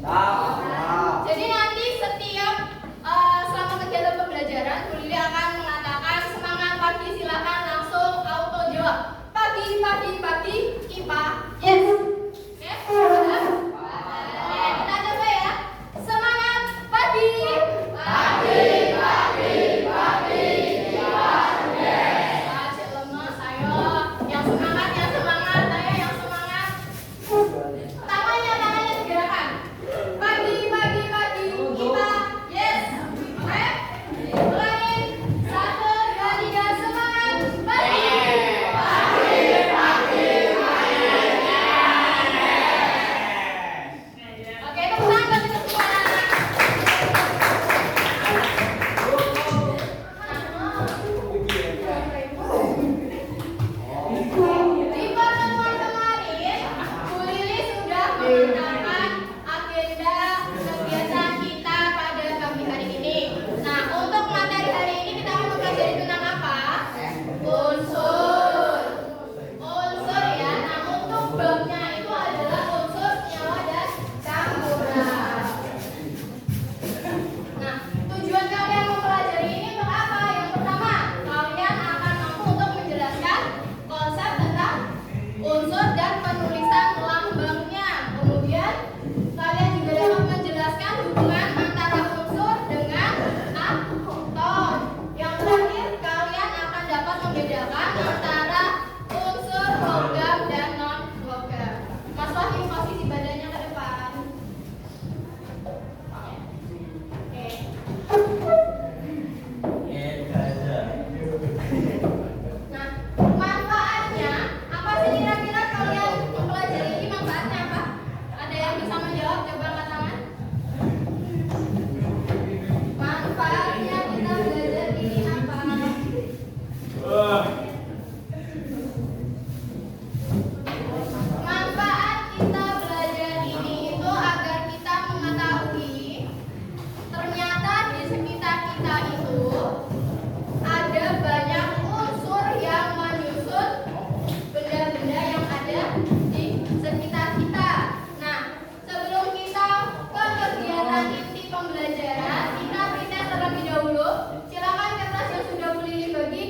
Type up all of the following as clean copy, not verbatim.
Jadi nanti setiap selama kegiatan pembelajaran, Bu Lili akan mengatakan semangat pagi, silakan langsung auto jawab. Pagi, pagi, pagi, IPA. Yes. Oke, kita coba ya. Semangat pagi. Pagi, pagi, pagi, IPA. Yes. Aja lemas, ayo. Yang semangat, ayo yang semangat. Tangannya digerakkan. Pagi, pagi, pagi, IPA. Yes. Oke. Ulangin. 1, 2, 3, semangat. Pagi. Oke, tepuk tangan buat kita semua. Di pertemuan kemarin, Bu Lili sudah mengatakan agenda kegiatan kita pada pagi hari ini. Nah, untuk materi hari ini kita mau mempelajari tentang apa? Unsur. Unsur ya. Nah, untuk babnya itu adalah unsur, senyawa, dan campuran. Nah, tujuan kalian mempelajari ini untuk apa? Yang pertama, kalian akan mampu untuk menjelaskan konsep tentang unsur dan penulisan lambangnya. Kemudian, kalian juga dapat menjelaskan hubungan antara unsur dengan atom. Yang terakhir, kalian akan dapat membedakan antara unsur logam dan non-logam. Mas Wahyu, posisi badannya ke depan. Oke. Nah, manfaatnya apa sih kira-kira kalian mempelajari ini? Manfaatnya apa? Ada yang bisa menjawab? Coba angkat tangan. Manfaatnya kita belajar ini apa? Manfaat kita belajar ini itu agar kita mengetahui ternyata di sekitar kita itu ada banyak unsur yang menyusun benda-benda yang ada di sekitar kita. Nah, sebelum kita ke kegiatan inti pembelajaran, kita pretend terlebih dahulu. Silakan kertas yang sudah Bu Lili bagi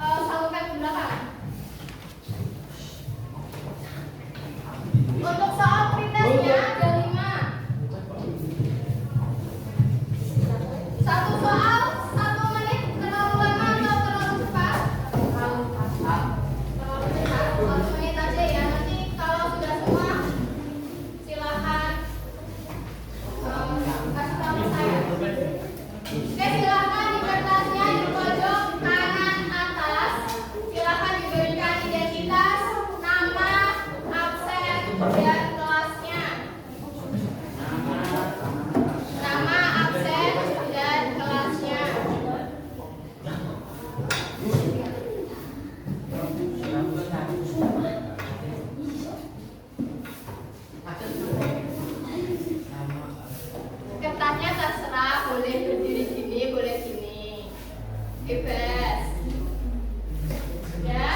salurkan ke belakang. Untuk soal pretendnya ada 5. Satu soal, 1 menit, terlalu lama atau terlalu cepat? Terlalu cepat. 1 menit aja ya. Nanti kalau sudah semua, silakan kasih tahu saya. Oke, silakan di kertasnya di pojok kanan atas. Silakan diberikan identitas, nama, absen, dan kelasnya. Nama, absen, dan kelasnya. Kertasnya terserah, boleh berdiri gini, boleh gini. Bebas. Ya.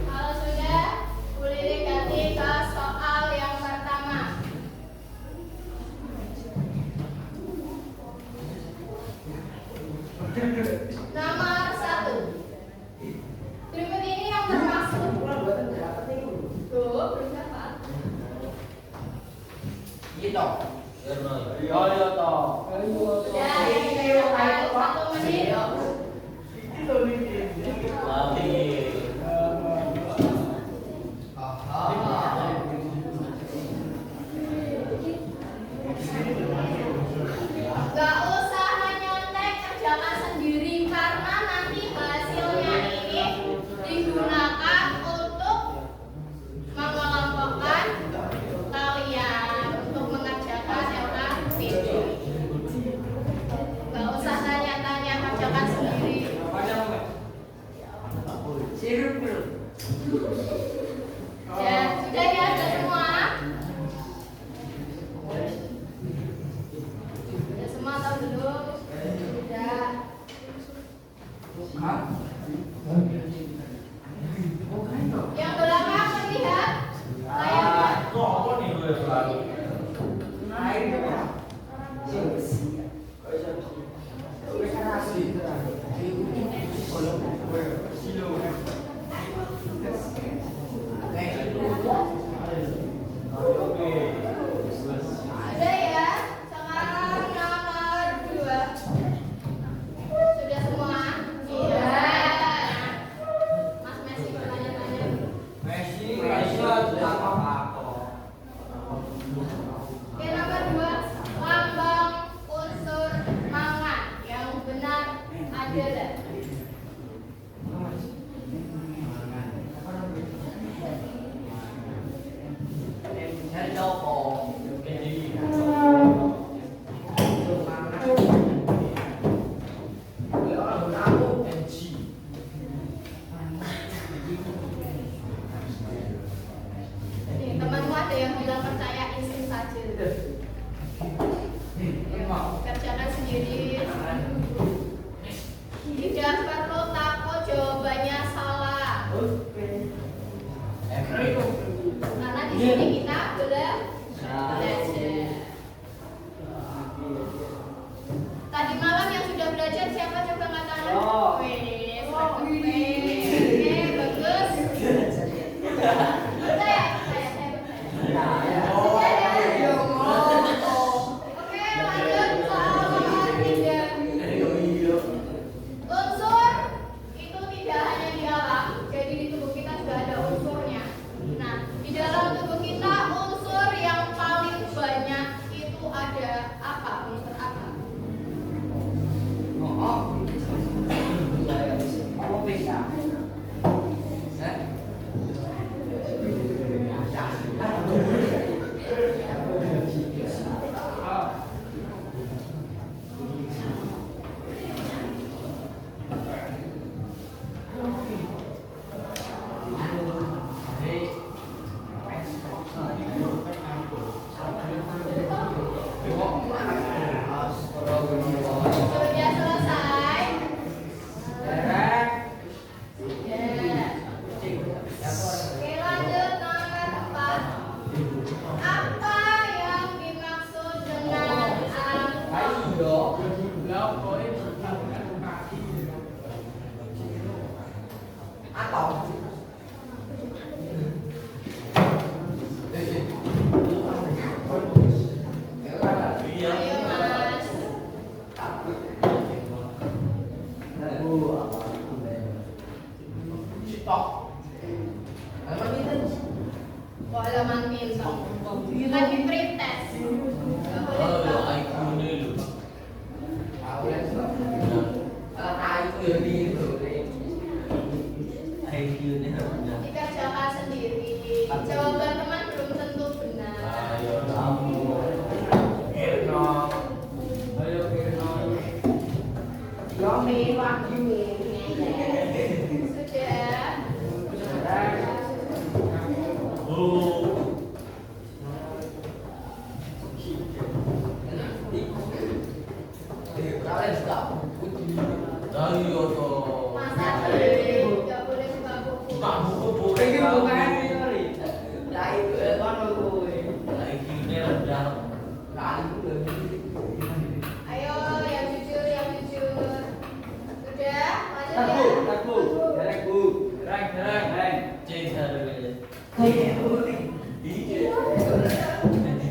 Kalau sudah, boleh ganti ke soal yang pertama. Nomor 1. Berikut ini yang termasuk. Tuh, berapa? Ya, yang lewat 1 menit. Gak usah menyontek, kerjakan sendiri karena nanti hasilnya ini digunakan untuk mengelompokkan kalian untuk mengerjakan LKPD. Gak usah tanya-tanya, kerjakan sendiri. yang bilang percaya insting saja. Kerjakan sendiri. Tidak perlu takut jawabannya salah. Karena di sini kita belajar. Tadi malam yang sudah belajar siapa coba angkat tangan? Wih, oke, bagus. Saya percaya. Oke, lanjut soal nomor 3. Unsur itu tidak hanya di alam, jadi di tubuh kita juga ada unsurnya. Nah, di dalam tubuh kita unsur yang paling banyak itu ada apa? Unsur apa? Sudah selesai? Ya. Oke, lanjut nomor 4. Apa yang dimaksud dengan Ayo Mas. Kok halaman pintar? Lagi pretest. Nggak boleh tahu. Dikerjakan sendiri. Jawaban teman belum tentu benar. Sudah. Masa sih? Nggak boleh buka buku. Ayo yang jujur, yang jujur. Sudah, lanjut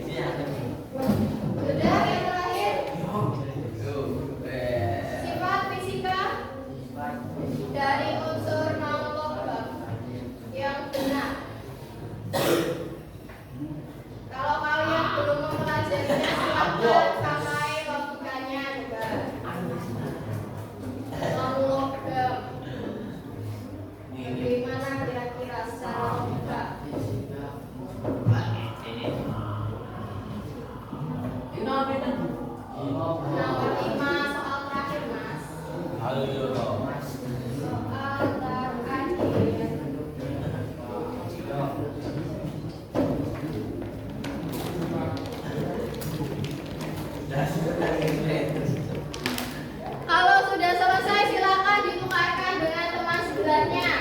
ya. Sudah, yang terakhir. Sifat fisika dari unsur non-logam yang benar. Kalau kalian belum mempelajarinya, silakan sampai logikanya juga. Non-logam. Bagaimana kira-kira secara logika? Nomor 5 soal terakhir, Mas. Soal terakhir. Kalau sudah selesai silakan ditukarkan dengan teman sebelahnya.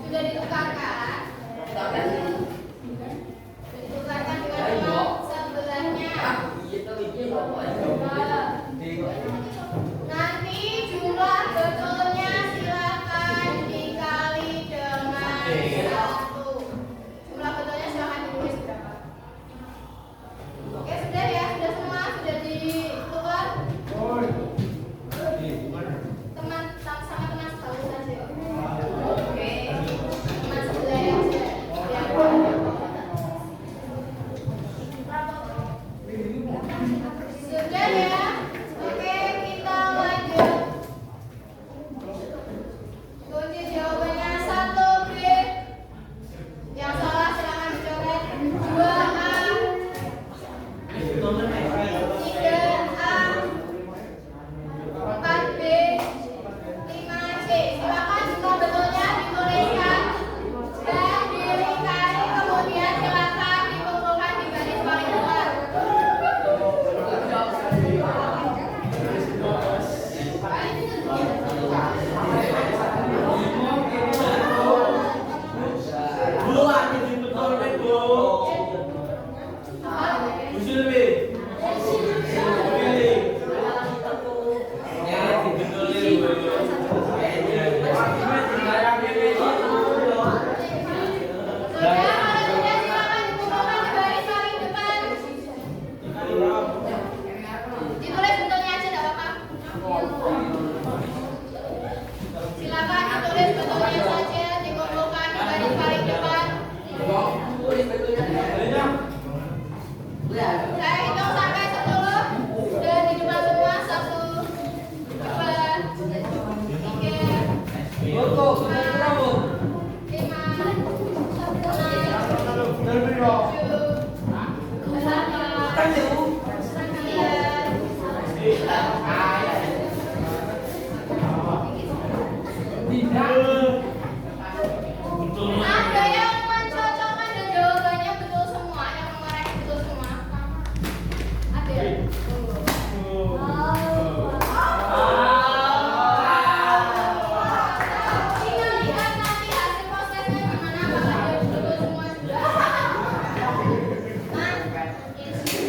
Sudah ditukarkan? Ditukarkan dengan teman sebelahnya. Nanti jumlah betulnya silakan dikali dengan 1. Jumlah betulnya silakan ditulis berapa. Oke, sudah ya, sudah semua, sudah ditulis. Teman Ada yang mencocokkan dan jawabannya betul semua, yang kemarin betul semua. Ada. Tinggal lihat nanti hasil posternya gimana, apakah dia betul semua sudah. Nah,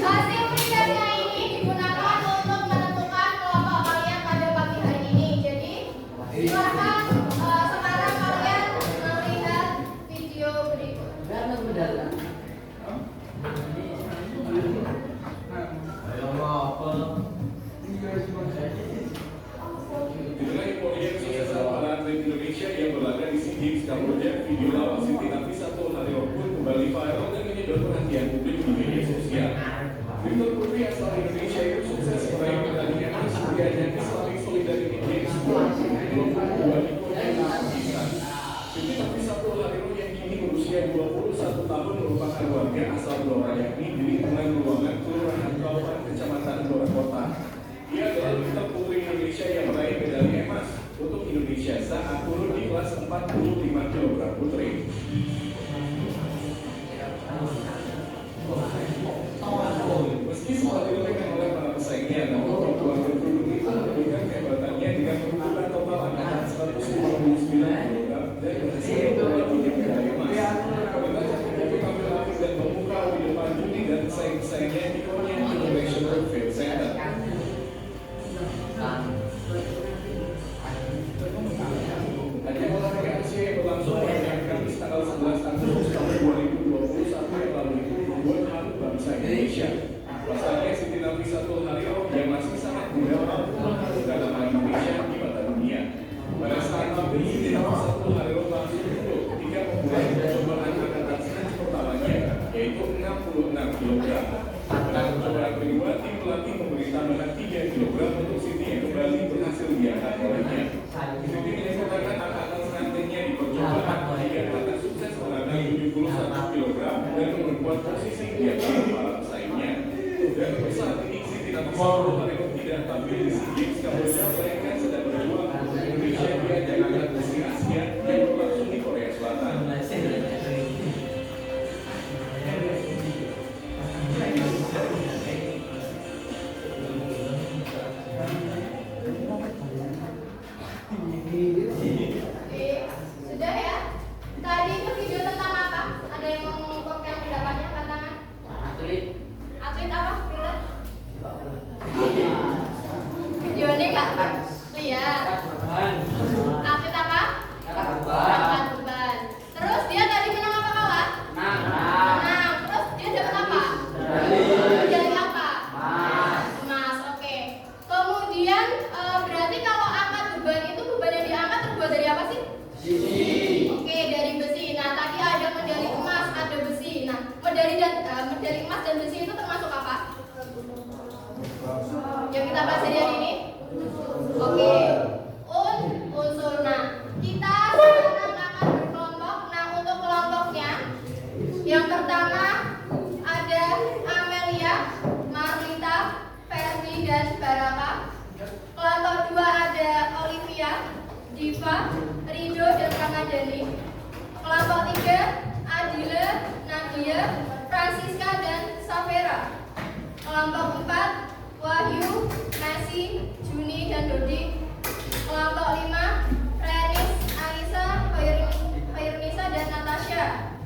hasil risetnya ini digunakan untuk menentukan kelompok kalian pada pagi hari ini. Jadi, silakan sekarang kalian melihat video berikut. Dengan proyek sukses para atlet Indonesia yang berlaga di SEA Games Kamboja, video lawan Siti Nafissatul Hariro pun kembali viral dan menyedot perhatian publik di media sosial. Victor Putri asal Indonesia itu sukses meraih medali emas di ajang Islamic Solidarity Games 2022 di Korea, Pakistan. Siti Nafissatul Hariro yang kini berusia 21 tahun merupakan warga asal Blora, yakni di lingkungan ruangan Kelurahan Kaupan, Kecamatan Blora Kota. Ia adalah Victor Putri Indonesia yang meraih medali emas untuk Indonesia saat turun di kelas 45 kg putri. Meski sempat dilemahkan oleh para pesaingnya, namun perempuan berkerudung itu menunjukkan kehebatannya dengan mengumpulkan total angkatan 159 kg dan berhasil membawa 3 medali emas. Kemenangan itu tampil aktif dan memukau di depan juri dan pesaing-pesaingnya di Korean International Trade Center. Ajang olahraga Asia yang berlangsung pada Kamis tanggal 11 Agustus tahun 2021 yang lalu itu membuat haru bangsa Indonesia. Pasalnya Siti Nafissatul Hariro yang masih sangat muda mampu mengharumkan nama Indonesia di mata dunia. Pada saat tampil, Siti Nafissatul Hariro langsung unggul ketika memulai percobaan angkatan snatch pertamanya, yaitu 66 kg. Pada percobaan kedua, tim pelatih memberi tambahan 3 kg untuk Siti yang kembali berhasil diangkat olehnya. Siti menyempurnakan angkatan snatchnya di percobaan hingga angkat sukses mengangkat 71 kg dan memperkuat posisi di atas para pesaingnya. Dan untuk saat ini Siti Nafissatul Hariro tidak tampil di SEA Games Kamboja, melainkan sedang berjuang untuk Indonesia di ajang angkat besi Asia yang berlangsung di Korea Selatan. Oke, sudah ya. Tadi itu video tentang apa? Ada yang mau mengungkapkan pendapatnya, tantangan? Atlet apa? Videonya nggak lihat. Atlet apa? Angkat beban. Terus dia tadi menang apa kalah? Menang. Terus dia dapat apa? Medali apa? Emas. Oke. Kemudian berarti kalau angkat beban itu beban yang diangkat terbuat dari apa sih? Oke, dari besi. Nah, tadi ada medali emas, ada besi. Nah, medali emas dan besi itu termasuk apa? Yang kita pelajari hari ini? Oke. Unsur. Nah, kita sekarang akan berkelompok. Nah, untuk kelompoknya, yang pertama ada Amelia, Marlita, Ferdi, dan Baraka. Kelompok dua ada Olivia, Diva, Rido, dan Ramadhani. Kelompok tiga Adila, Nadia, Francisca, dan Safera. Kelompok empat Wahyu, Nasi, Juni, dan Dodi. Kelompok lima Renis, Anissa, Khairunisa, dan Natasha.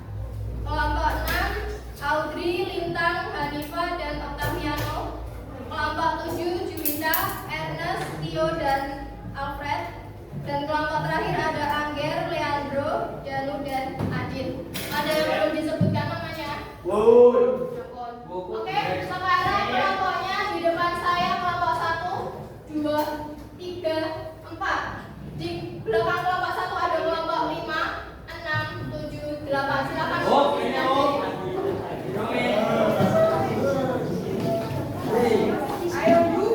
Kelompok enam Audrey, Lintang, Hanifa, dan Octaviano. Kelompok tujuh Juwita, Ernest, Tio, dan Alfred. Dan kelompok terakhir ada Angger, Leandro, Danu, dan Adit. Ada yang belum disebutkan namanya? Oke, sekarang kelompoknya di depan saya kelompok 1, 2, 3, 4. Di belakang kelompok 1 ada kelompok 5, 6, 7, 8. Silakan. Ayo Bu,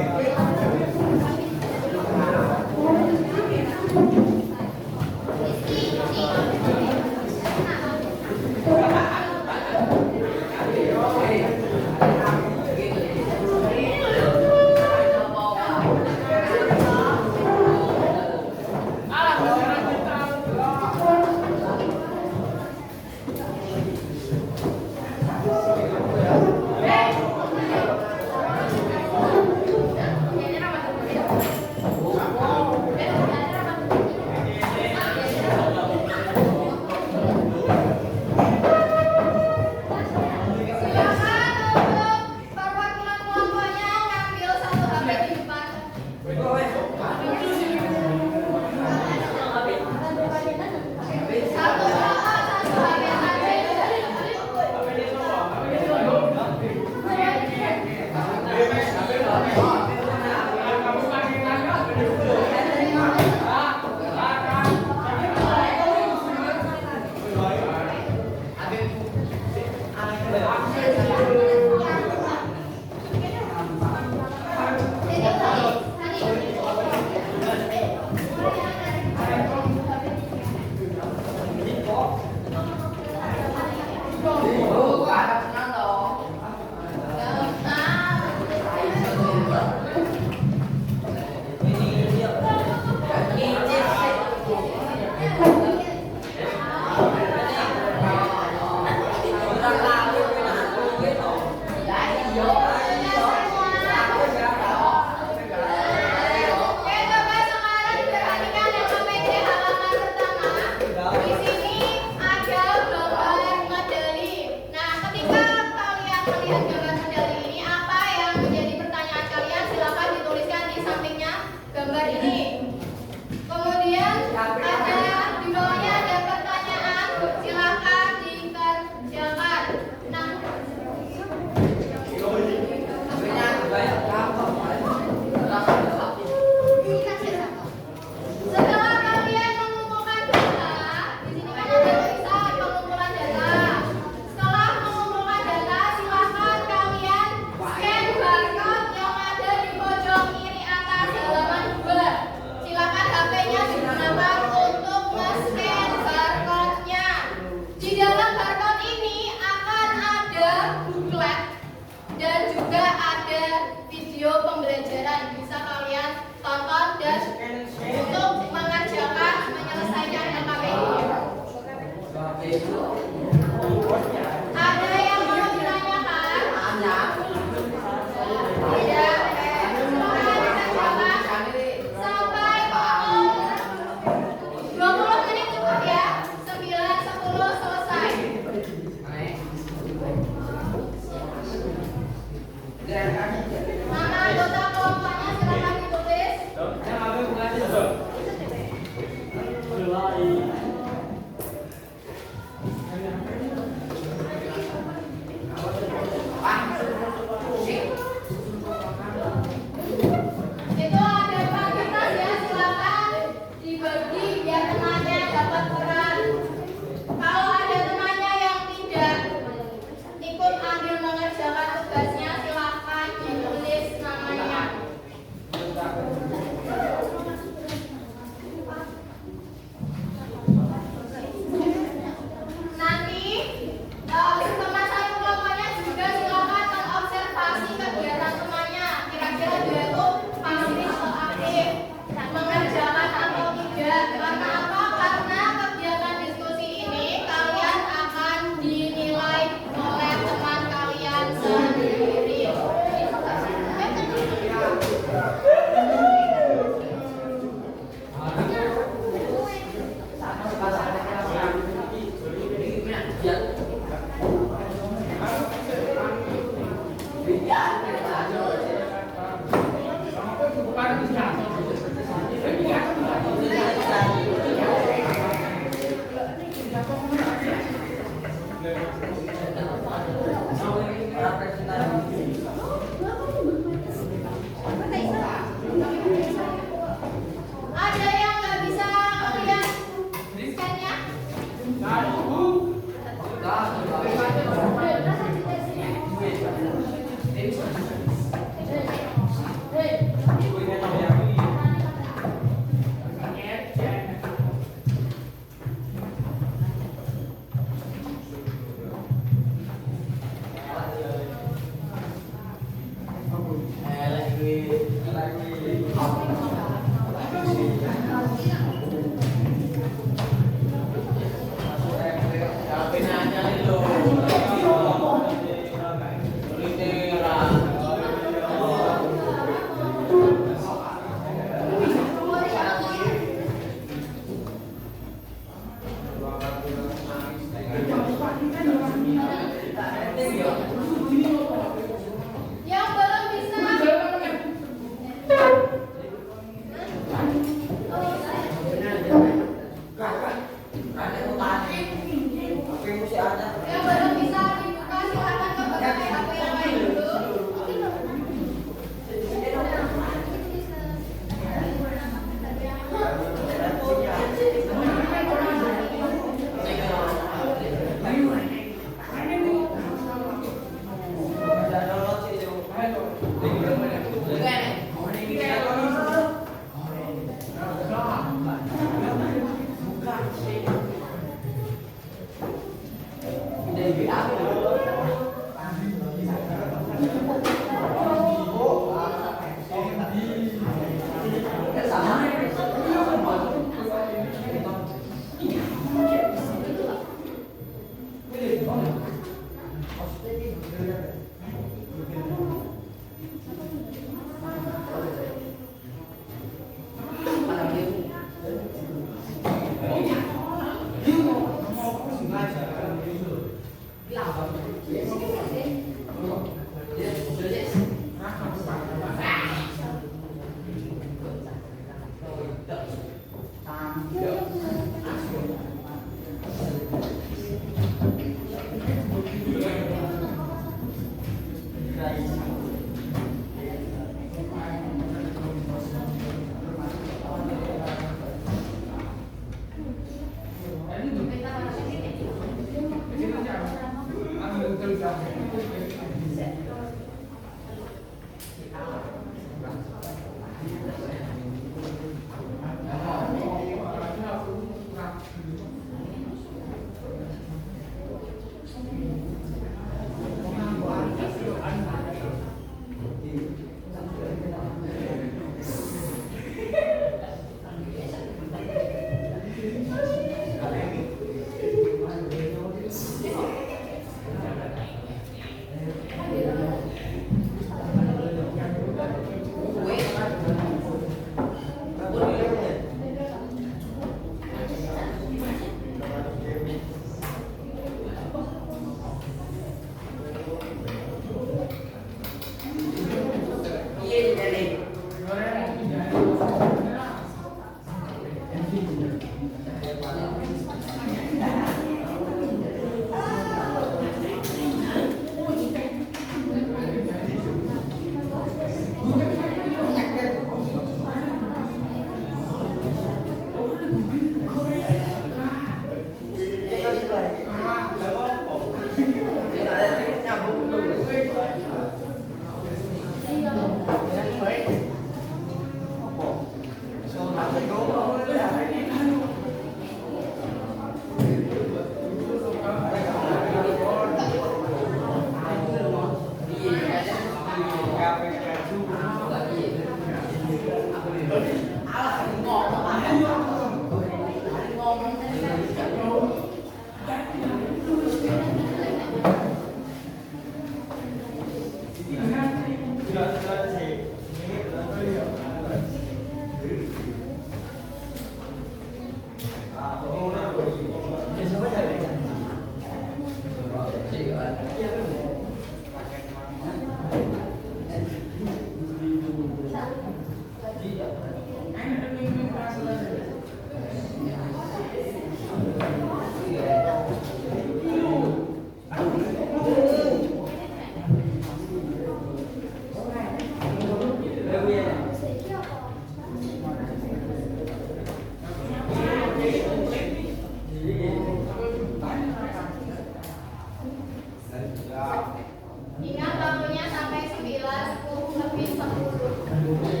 Ingat waktunya sampai 9, 10 lebih 10.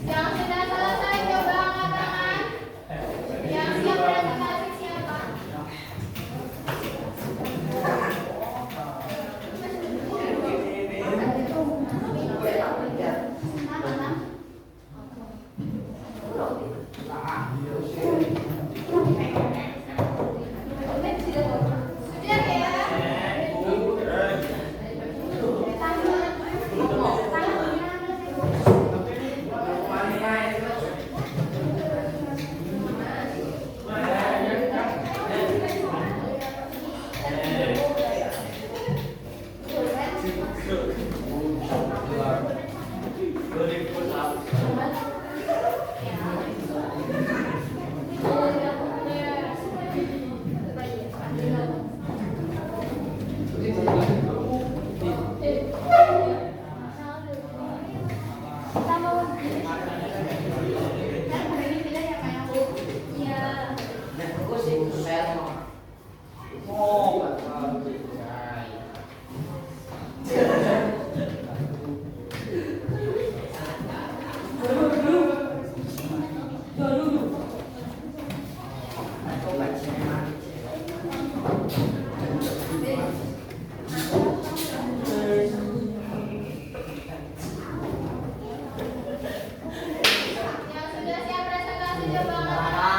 Yang sudah selesai coba angkat tangan. Yang siap presentasi siapa? Sudah Yang sudah siap presentasi coba angkat tangan.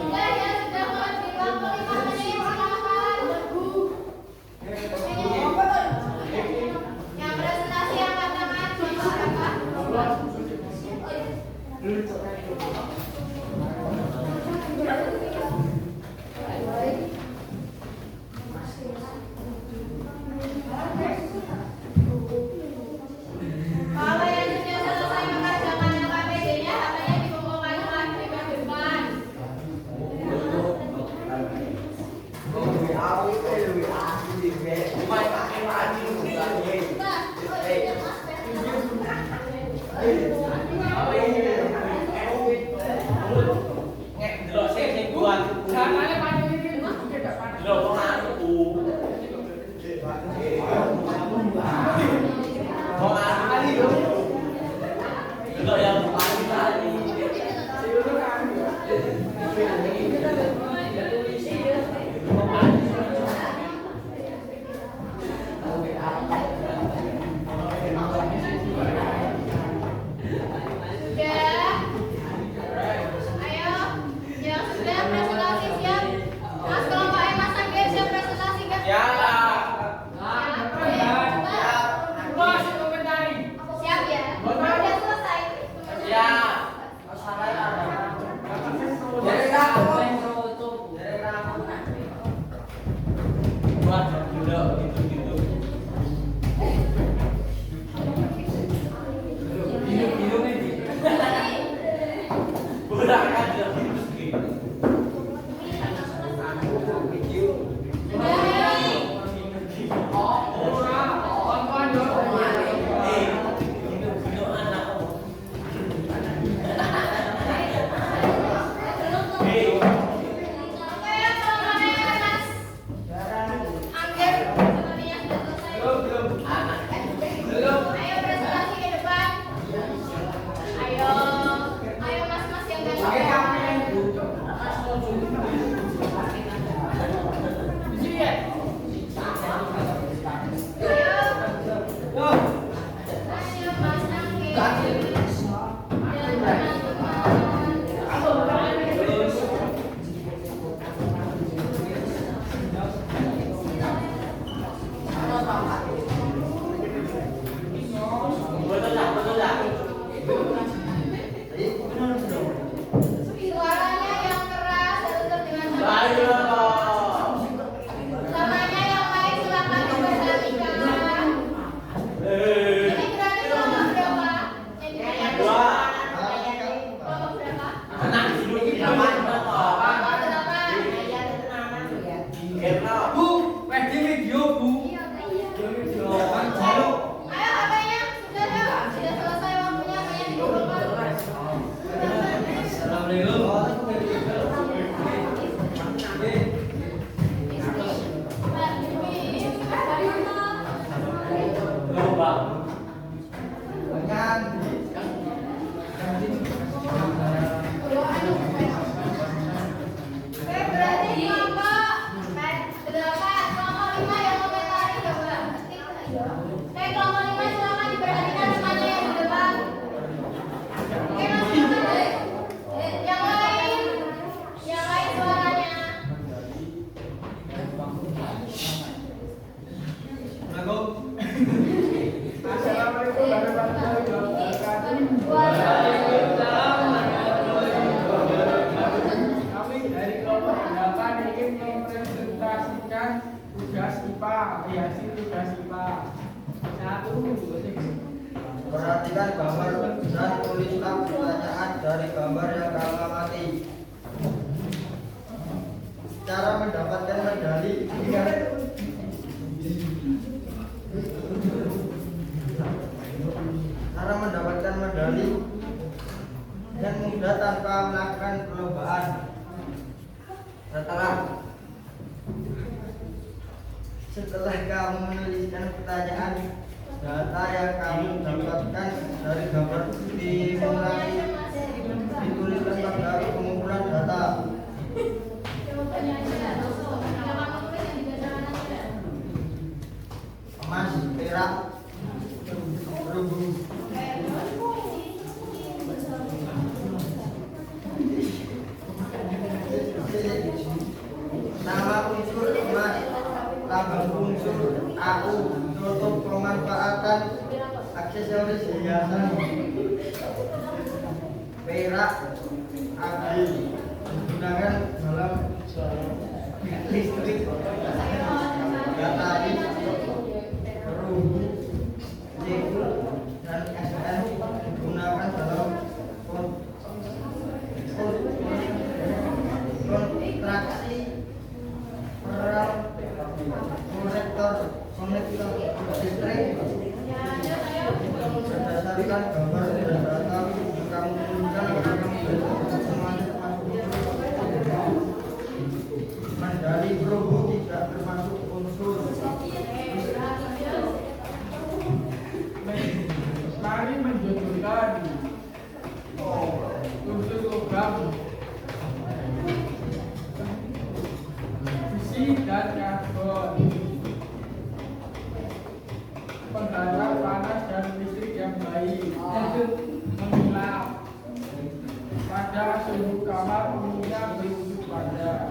Sudah ya, sudah mau di waktu 5 menit silakan. Yang presentasi angkat tangan Bapak siapa? Suaranya yang keras harus dengan tenang. Samanya yang baik silakan diperhatikan. Ini berarti kelompok berapa? Kelompok berapa? Ayo apanya? Sudah selesai waktunya, kalian dikumpulkan. Berarti kelompok berapa? Kelompok 5 yang komentari coba. Kelompok 5 silakan diperhatikan semuanya yang di depan. Yang lain suaranya. Assalamualaikum warahmatullahi wabarakatuh. Kami dari kelompok 8 ingin mempresentasikan tugas IPA, hasil tugas IPA. 1, 2, 3. Perhatikan gambar dan tulislah pertanyaan dari gambar yang kamu amati. Cara mendapatkan medali. Cara mendapatkan medali yang mudah tanpa melakukan perlombaan. Setelah kamu menuliskan pertanyaan, data yang kamu dapatkan dari gambar dimulai dituliskan pada pengumpulan data. Jawabannya aja. Yang kamu tulis yang di dalam aja. Emas, perak, perunggu. Nama unsur emas, lambang unsur AU, contoh pemanfaatan aksesoris hiasan. Perak, abu, digunakan dalam listrik. Batari, perunggu, nickel, dan SN digunakan dalam kontraksi peral konektor listrik. Berdasarkan gambar dan data yang kamu tunjukkan akan semuanya termasuk medali perunggu tidak termasuk unsur. Mari menjunjukkan unsur logam, besi dan karbon, penghantar panas dan listrik yang baik, mengilap pada suhu kamar umumnya berwujud padat,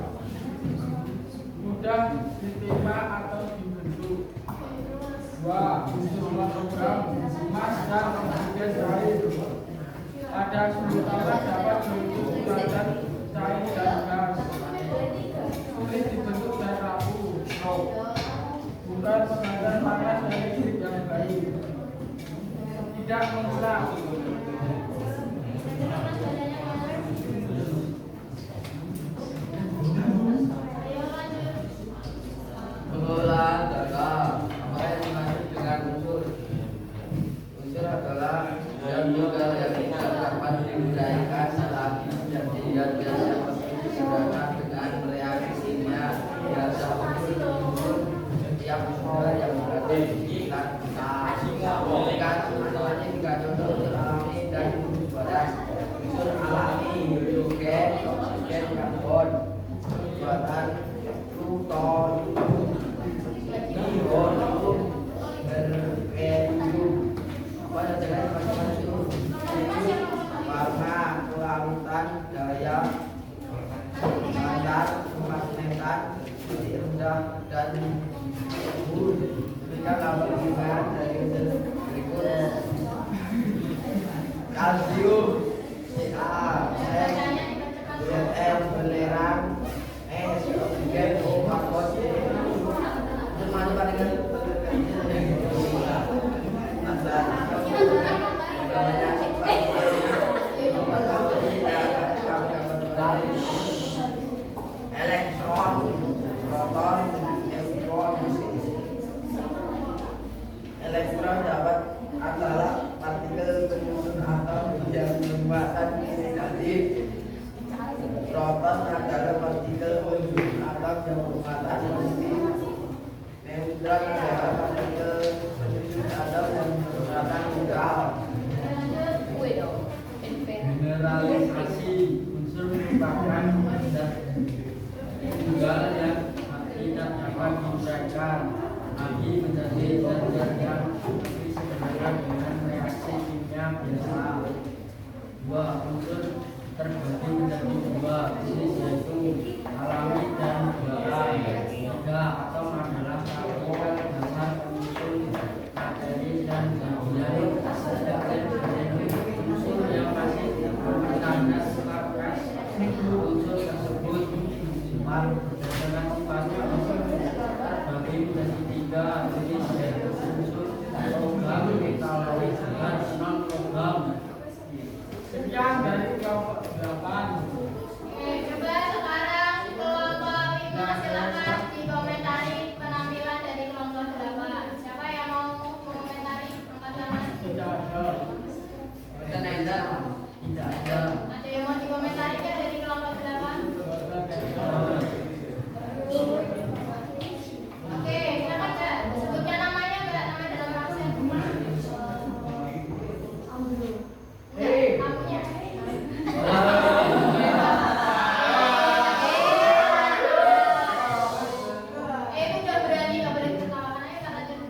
mudah diterima atau dibentuk. 2. Unsur logam, emas dan oksigen cair. Pada suhu tanah dapat berbentuk padat, cair dan gas. Sulit dibentuk dan rapuh. Bukan penghantar panas dan listrik yang baik. Tidak mengilap. Pengolahan data apa yang dimaksud dengan unsur? Unsur adalah yang tidak dapat diuraikan selagi tidak biasa digunakan dengan reaksinya. Biasa unsur setiap unsur yang berada di sekitar kita. Kan contohnya jika contoh unsur alami dan unsur padas. Unsur alami hidrogen, oksigen, karbon, buatan pluton, warna, kelautan, daya, bandar, kemagnetan, titik rendah, dan suhu. Selanjutnya label pimpinan dari unsur berikut: kalsium, Ca, Zn, belerang, S, oksigen, O, fosfor, C. Termasuk dengan elektron, proton, neutron. Elektron adalah partikel penyusun atom yang bermuatan negatif. Proton adalah partikel penyusun atom yang bermuatan positif. Neutron adalah partikel penyusun atom yang bermuatan netral. Mineralisasi unsur merupakan tunggal yang tidak dapat diuraikan lagi menjadi zat yang disebutkan dengan reaksi kimia biasa. Dua unsur terbagi menjadi dua jenis, yaitu alami dan udara. Tiga atom adalah partikel dasar penyusun materi dan bagian unsur yang masih bertanda sebatas unsur tersebut cuma berdasarkan sifatnya terbagi menjadi tiga jenis, yaitu unsur logam, metaloid, dan non logam. Sekian dari kelompok 8. Oke, coba sekarang kelompok 5 silakan dikomentari penampilan dari kelompok 8. Siapa yang mau mengomentari angkat tangan? Tidak ada. Tidak ada. Ada yang mau dikomentari nggak dari kelompok 8? Oke, silakan Mbak. Sebutkan namanya Mbak, nama dalam absen. Kamunya. Udah berani, nggak boleh ketawakan aja Kak Rajan.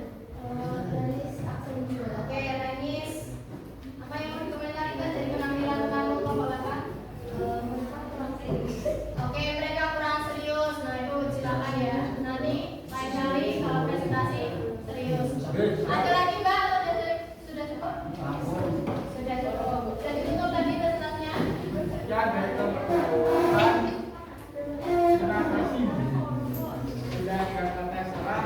Oke, Renis. Apa yang mau dikomentari Mbak dari penampilan kamu kelompok 8? Oke, mereka kurang serius. Nah, itu silakan ya. Nanti lain kali kalau presentasi serius. Ada lagi Mbak atau sudah cukup? Sudah cukup. Sudah ditutup tadi presentasinya? Ya, dari kelompok 8. Terima kasih. Sudah kata tes serah.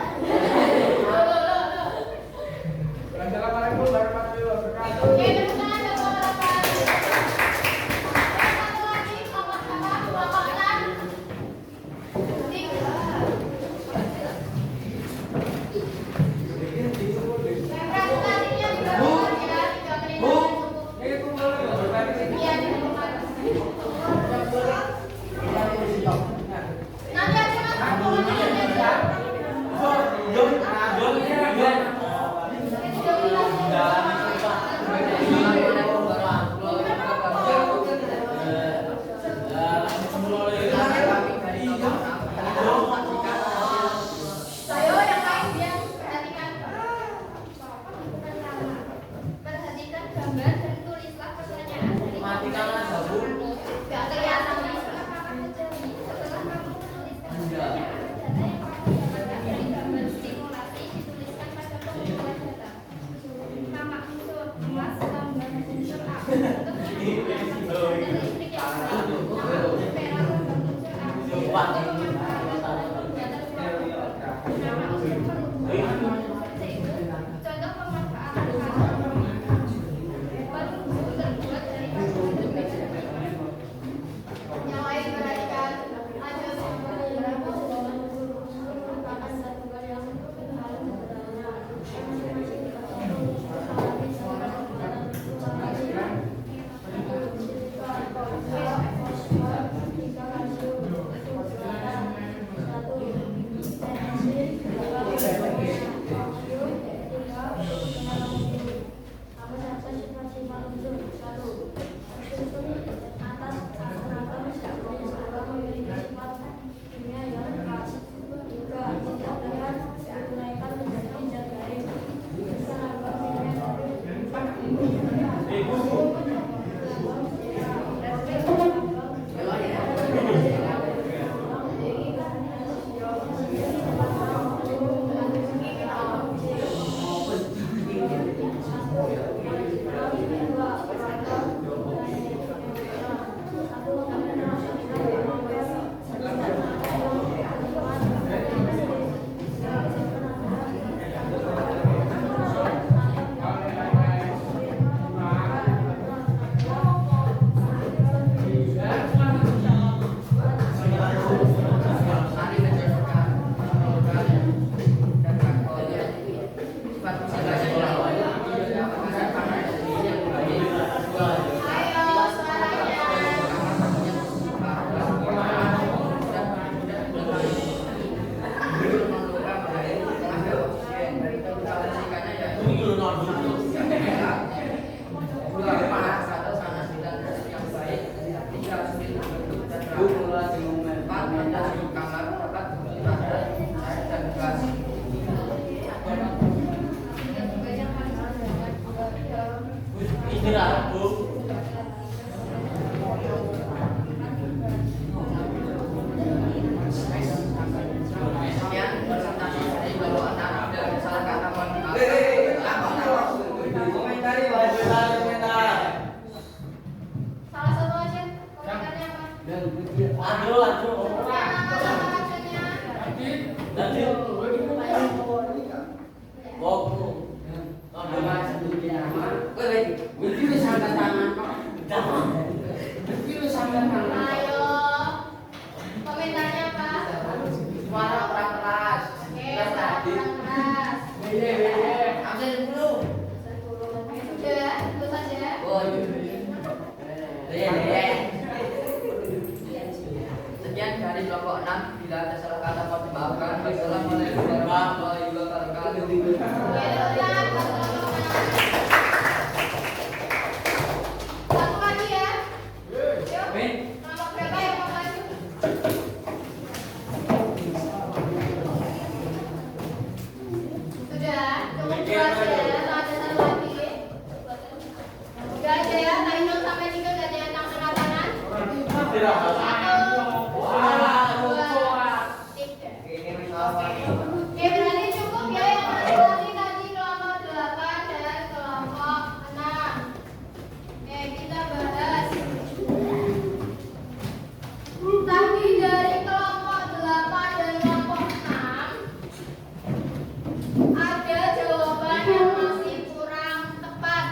Assalamualaikum warahmatullahi wabarakatuh. Oke, tepuk tangan buat kelompok 8. Satu lagi kelompok berapa? Kelompok 6. Presentasinya dibuat ya, 3 menit aja cukup. Iya, dibuat. Nanti aja Mas, pokoknya nanti aja. Ayo yang lain biar perhatikan. Perhatikan gambar dan tulislah pertanyaan dari Gak kelihatan nih. Setelah kamu tuliskan dari gambar simulasi dituliskan pada pengumpulan data. Nama unsur, kelas, gambar, unsur A. Untuk menentukan dan listrik yang sama. Nama unsur merah, gambar unsur A. Untuk pemanfaatan data kelompok. Nama unsur perubahan unsur C. Contoh pemanfaatan karbon. Baru unsur terbuat dari yang lain perhatikan. Ada beberapa unsur merupakan satu variabel Salah satu aja. Komentarnya apa? Ayo. Komentarnya apa? Suara orang keras. Oke, suara kurang keras. Absen dulu. Sudah, itu saja. Oh, sekian dari kelompok 6. Bila ada salah kata mohon dimaafkan. Wassalamualaikum warahmatullahi wabarakatuh. Oke, teman-teman. Satu lagi ya. Yuk. Kelompok berapa yang mau maju? Sudah, cukup keras ya. Atau ada satu lagi? Udah aja ya. Tadi 0 sampai 3 gak ada yang angkat tangan. 1, 2, 3. Oke, berarti cukup ya yang laki-laki tadi kelompok 8 dan kelompok 6. Oke, kita bahas. Tadi dari kelompok 8 dan kelompok 6 ada jawaban yang masih kurang tepat.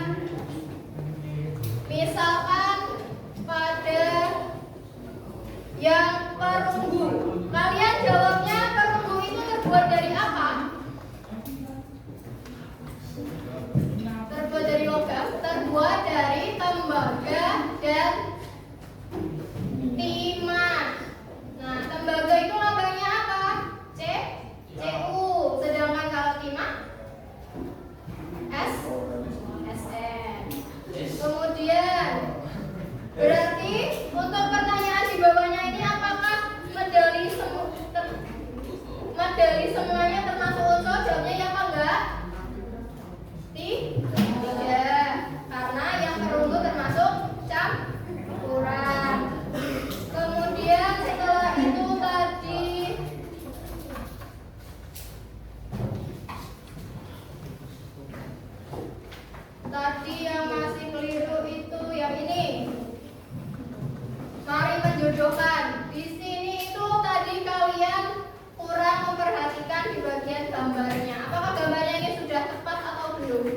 Misalkan pada yang perunggu. Kalian jawabnya perunggu itu terbuat dari apa? Terbuat dari logam, terbuat dari tembaga dan timah. Nah, tembaga itu logamnya apa? Cu. Sedangkan kalau timah Sn. Kemudian berarti untuk pertanyaan di bawahnya ini apakah medali semuanya termasuk unsur? Jawabnya ya apa enggak? Tidak, karena yang perunggu termasuk campuran. Kemudian setelah itu tadi yang masih keliru itu yang ini. Mari menjodohkan. Di sini itu tadi kalian kurang memperhatikan di bagian gambarnya. Apakah gambarnya ini sudah tepat atau belum?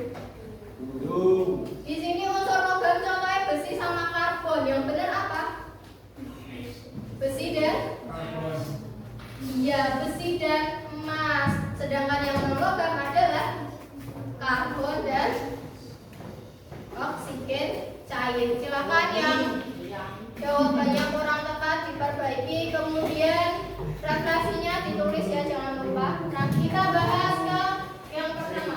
Di sini unsur logam contohnya besi sama karbon. Yang benar apa? Besi dan? Iya, besi dan emas. Sedangkan yang non logam adalah karbon dan oksigen cair. Silakan yang jawabannya kurang tepat diperbaiki, kemudian referensinya ditulis ya, jangan lupa. Nah, kita bahas ke yang pertama.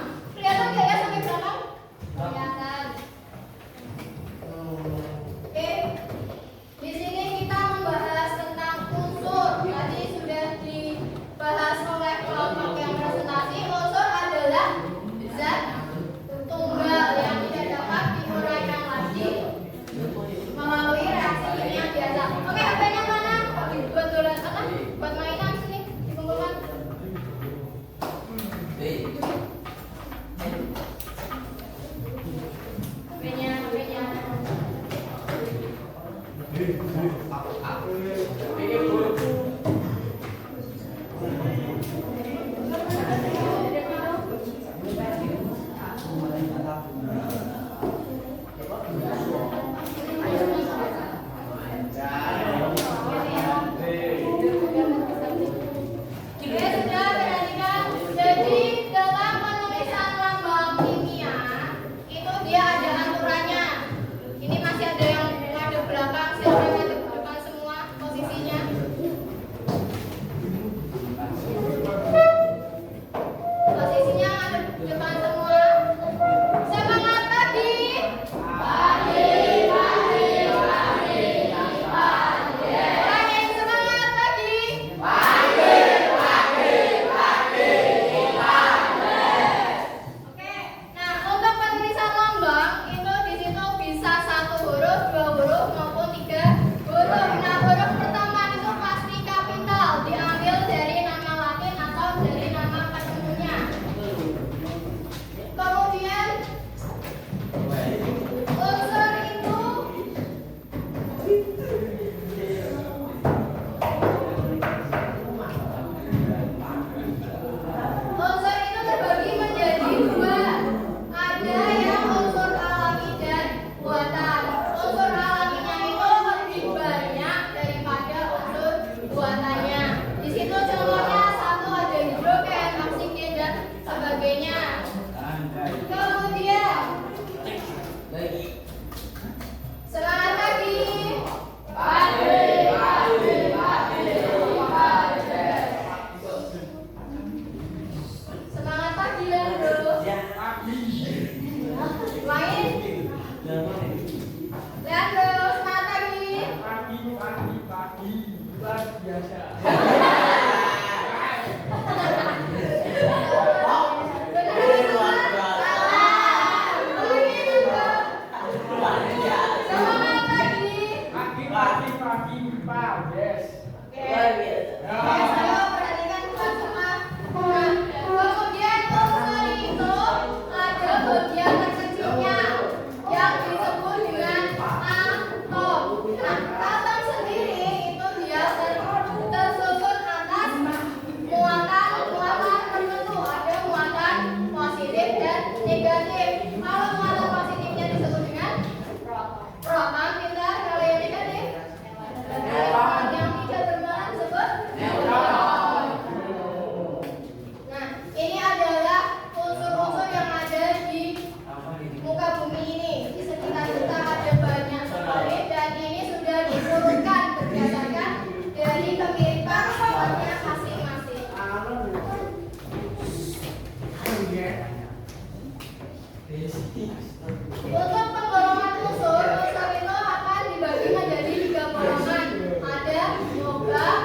Untuk penggolongan unsur itu akan dibagi menjadi 3 golongan. Ada logam,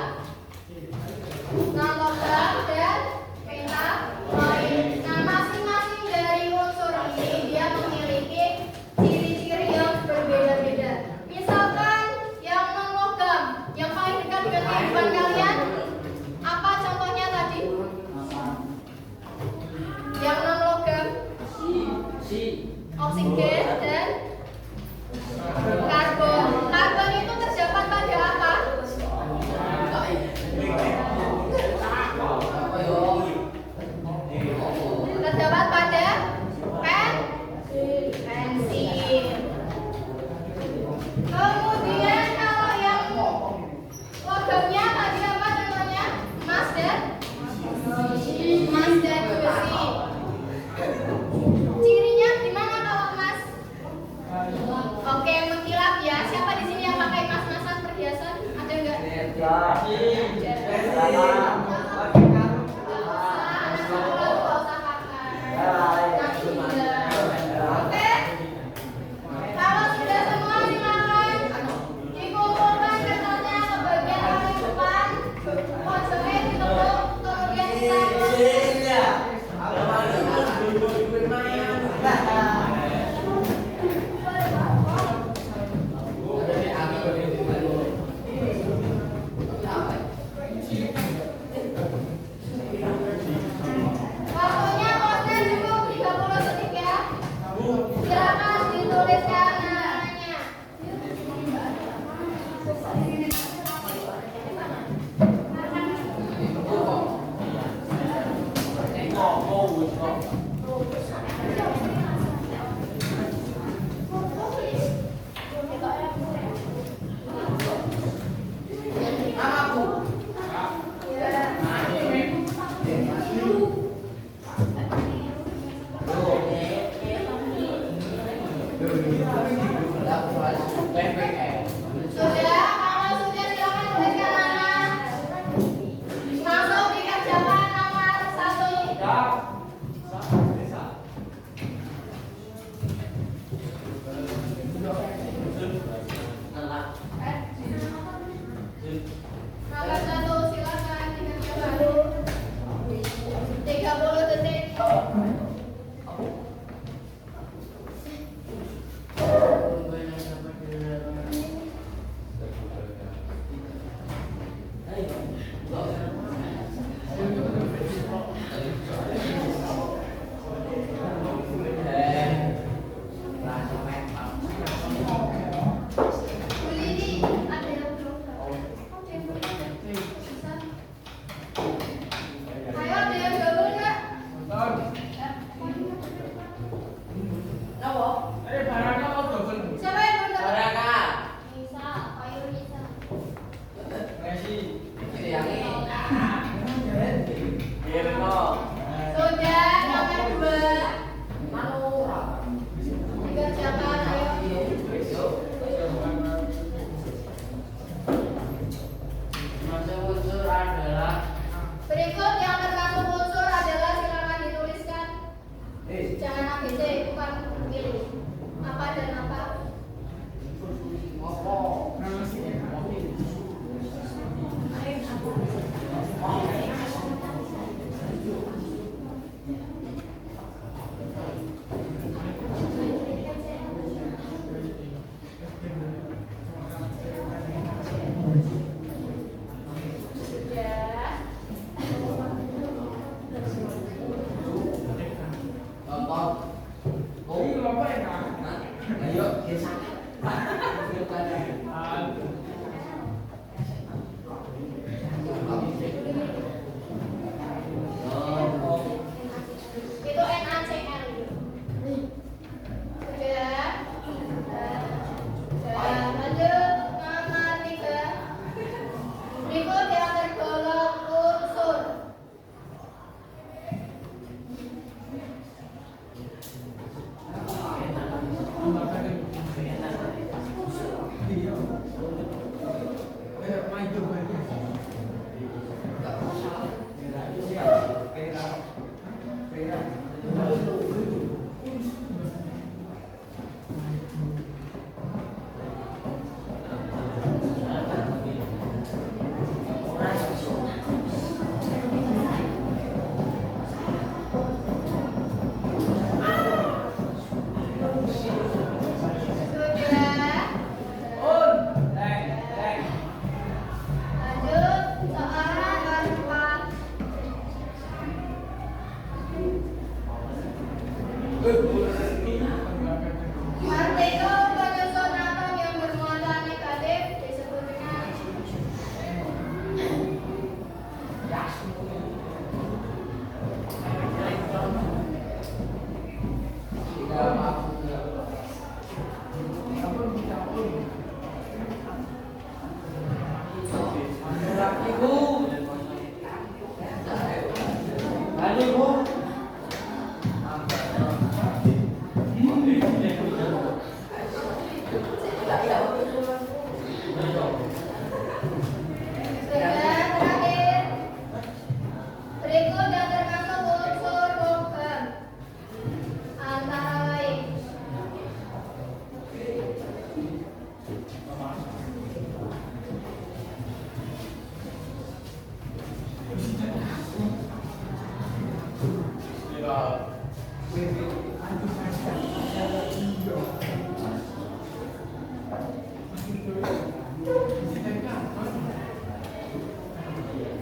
non-logam, dan pentaloid. Nah, masing-masing dari unsur ini dia memiliki ciri-ciri yang berbeda-beda. Misalkan yang non-logam, yang paling dekat dengan kehidupan kalian, apa contohnya tadi? Yang non-logam, oksigen dan karbon. Karbon itu terdapat pada apa? Terdapat pada pensil. Kemudian kalau yang logamnya tadi apa contohnya? Emas dan besi. Cirinya gimana kalau emas? Oke, mengkilap ya. Siapa di sini yang pakai emas-emasan perhiasan? Ada enggak? Oke. Kalau sudah semua silakan dikumpulkan kertasnya ke bagian paling depan. Pojoknya ditutup, kemudian kita waktunya konten cukup 30 detik ya. Silakan dituliskan namanya. Sudah, kalau sudah silakan tuliskan nama. Masuk di kerjaan nomor 1. Nomor 1 silakan dikerjakan. 30 detik. Bu Lidi, ada yang belum tahu? Oke, Bu Lidi. Bisa? Ayo, ada yang gabung enggak? Siapa yang belum tahu? Bisa, ayo bisa. Sudah, nomor 2. Dikerjakan, ayo. Berikut yang terkandung unsur adalah silakan dituliskan. Jangan ABC, bukan pilih. Apa dan apa? Itu NaCl. Sudah. Lanjut nomor 3. Berikut yang tergolong unsur. Artikel penyusun atom yang bermuatan negatif disebut dengan terakhir. Berikut yang termasuk unsur logam antara lain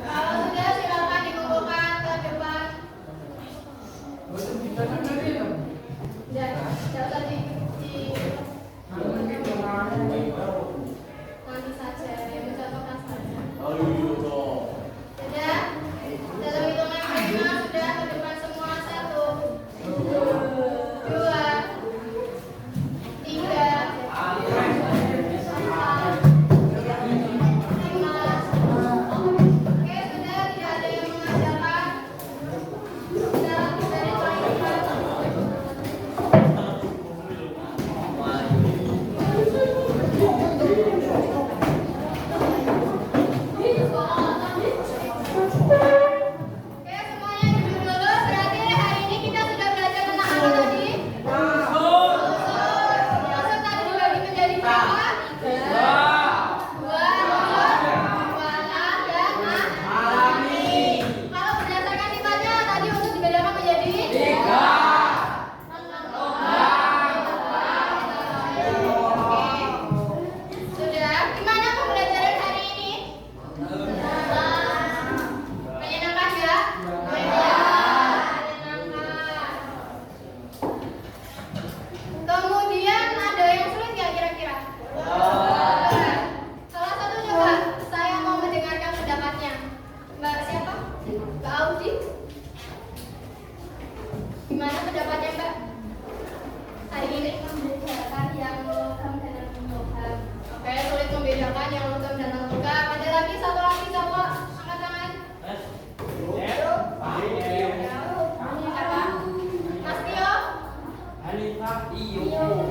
kalau sudah silakan dikumpulkan ke depan. Ya, tidak usah nanti saja, ya mencontohkan saja. Sudah, dalam hitungan kelima sudah ke depan semua. 1, 2, 3, 4, 5. Oke, sudah tidak ada yang mengajarkan. Sudah dari terakhir. Oke, semuanya duduk dulu. Berarti hari ini kita sudah belajar tentang apa tadi? Unsur. Unsur tadi dibagi menjadi berapa? 2, warna dan alami. Kalau berdasarkan sifatnya tadi unsur dibedakan menjadi 3. Sudah, gimana pembelajaran hari ini? Menyenangkan nggak? Menyenangkan. Kemudian ada yang sulit nggak kira-kira? Salah satu coba, saya mau mendengarkan pendapatnya. Mbak siapa? Mbak Audi? Gimana pendapatnya Mbak? Hari ini membedakan yang logam dan non-logam. Oke, sulit membedakan yang logam dan non-logam. Ada lagi satu lagi coba angkat tangan. Siapa? Mas Tio? Iyo.